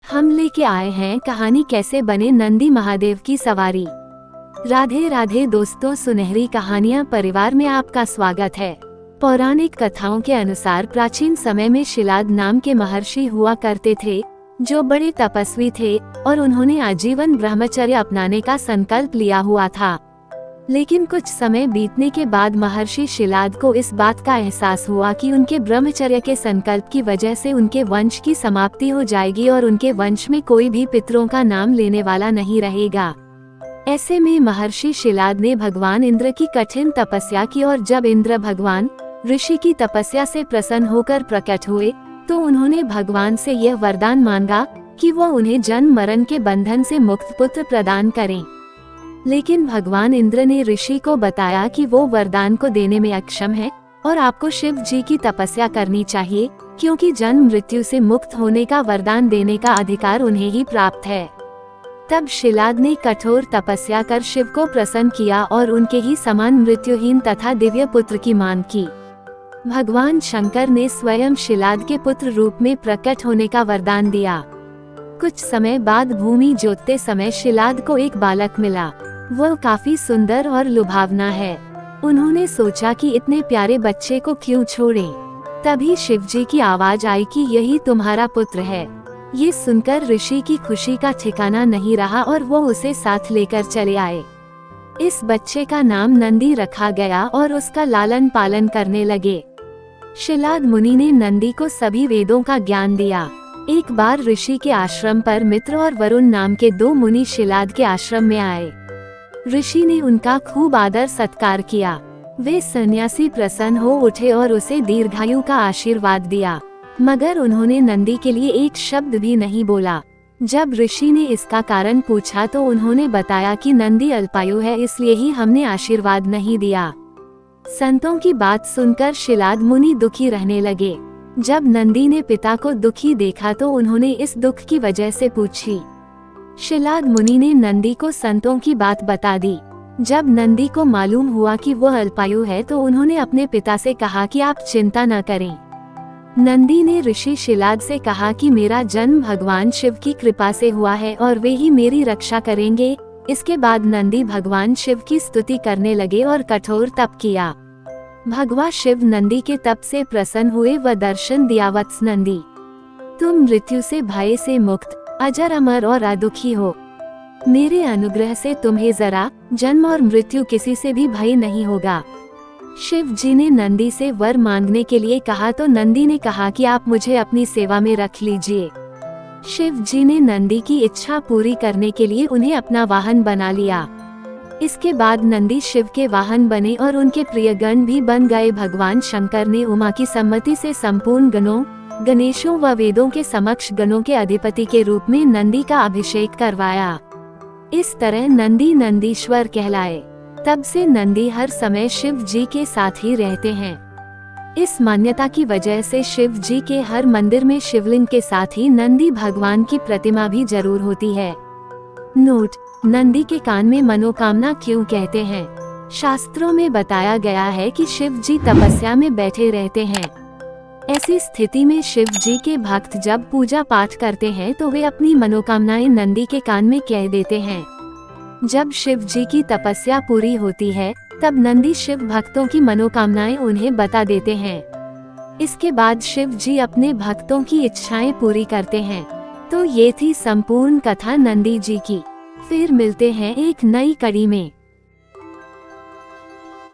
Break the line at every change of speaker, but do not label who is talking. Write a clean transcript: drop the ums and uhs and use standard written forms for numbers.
हम लेके आए हैं कहानी कैसे बने नंदी महादेव की सवारी। राधे राधे दोस्तों, सुनहरी कहानियाँ परिवार में आपका स्वागत है। पौराणिक कथाओं के अनुसार प्राचीन समय में शिलाद नाम के महर्षि हुआ करते थे, जो बड़े तपस्वी थे और उन्होंने आजीवन ब्रह्मचर्य अपनाने का संकल्प लिया हुआ था। लेकिन कुछ समय बीतने के बाद महर्षि शिलाद को इस बात का एहसास हुआ कि उनके ब्रह्मचर्य के संकल्प की वजह से उनके वंश की समाप्ति हो जाएगी और उनके वंश में कोई भी पितरों का नाम लेने वाला नहीं रहेगा। ऐसे में महर्षि शिलाद ने भगवान इंद्र की कठिन तपस्या की और जब इंद्र भगवान ऋषि की तपस्या से प्रसन्न होकर प्रकट हुए तो उन्होंने भगवान से यह वरदान मांगा कि वो उन्हें जन्म मरण के बंधन से मुक्त पुत्र प्रदान करें। लेकिन भगवान इंद्र ने ऋषि को बताया कि वो वरदान को देने में अक्षम है और आपको शिव जी की तपस्या करनी चाहिए, क्योंकि जन्म मृत्यु से मुक्त होने का वरदान देने का अधिकार उन्हें ही प्राप्त है। तब शिलाद ने कठोर तपस्या कर शिव को प्रसन्न किया और उनके ही समान मृत्युहीन तथा दिव्य पुत्र की मांग की। भगवान शंकर ने स्वयं शिलाद के पुत्र रूप में प्रकट होने का वरदान दिया। कुछ समय बाद भूमि जोतते समय शिलाद को एक बालक मिला। वह काफी सुंदर और लुभावना है। उन्होंने सोचा कि इतने प्यारे बच्चे को क्यों छोड़ें। तभी शिवजी की आवाज आई कि यही तुम्हारा पुत्र है। ये सुनकर ऋषि की खुशी का ठिकाना नहीं रहा और वो उसे साथ लेकर चले आए। इस बच्चे का नाम नंदी रखा गया और उसका लालन पालन करने लगे। शिलाद मुनि ने नंदी को सभी वेदों का ज्ञान दिया। एक बार ऋषि के आश्रम पर मित्र और वरुण नाम के दो मुनि शिलाद के आश्रम में आए। ऋषि ने उनका खूब आदर सत्कार किया। वे सन्यासी प्रसन्न हो उठे और उसे दीर्घायु का आशीर्वाद दिया, मगर उन्होंने नंदी के लिए एक शब्द भी नहीं बोला। जब ऋषि ने इसका कारण पूछा तो उन्होंने बताया कि नंदी अल्पायु है, इसलिए ही हमने आशीर्वाद नहीं दिया। संतों की बात सुनकर शिलाद मुनि दुखी रहने लगे। जब नंदी ने पिता को दुखी देखा तो उन्होंने इस दुख की वजह से पूछी। शिलाद मुनि ने नंदी को संतों की बात बता दी। जब नंदी को मालूम हुआ कि वह अल्पायु है तो उन्होंने अपने पिता से कहा कि आप चिंता न करें। नंदी ने ऋषि शिलाद से कहा कि मेरा जन्म भगवान शिव की कृपा से हुआ है और वे ही मेरी रक्षा करेंगे। इसके बाद नंदी भगवान शिव की स्तुति करने लगे और कठोर तप किया। भगवान शिव नंदी के तप से प्रसन्न हुए व दर्शन दिया। वत्स नंदी, तुम मृत्यु से भय से मुक्त, अजर अमर और अदुखी हो। मेरे अनुग्रह से तुम्हें जरा जन्म और मृत्यु किसी से भी भय नहीं होगा। शिव जी ने नंदी से वर मांगने के लिए कहा तो नंदी ने कहा कि आप मुझे अपनी सेवा में रख लीजिए। शिव जी ने नंदी की इच्छा पूरी करने के लिए उन्हें अपना वाहन बना लिया। इसके बाद नंदी शिव के वाहन बने और उनके प्रिय गण भी बन गए। भगवान शंकर ने उमा की सम्मति से संपूर्ण गणों, गणेशों व वेदों के समक्ष गणों के अधिपति के रूप में नंदी का अभिषेक करवाया। इस तरह नंदी नंदीश्वर कहलाए। तब से नंदी हर समय शिव जी के साथ ही रहते हैं। इस मान्यता की वजह से शिव जी के हर मंदिर में शिवलिंग के साथ ही नंदी भगवान की प्रतिमा भी जरूर होती है। नोट: नंदी के कान में मनोकामना क्यों कहते हैं? शास्त्रों में बताया गया है कि शिव जी तपस्या में बैठे रहते हैं। ऐसी स्थिति में शिव जी के भक्त जब पूजा पाठ करते हैं तो वे अपनी मनोकामनाएं नंदी के कान में कह देते हैं। जब शिव जी की तपस्या पूरी होती है तब नंदी शिव भक्तों की मनोकामनाएं उन्हें बता देते हैं। इसके बाद शिव जी अपने भक्तों की इच्छाएं पूरी करते हैं। तो ये थी संपूर्ण कथा नंदी जी की। फिर मिलते हैं एक नई कड़ी में।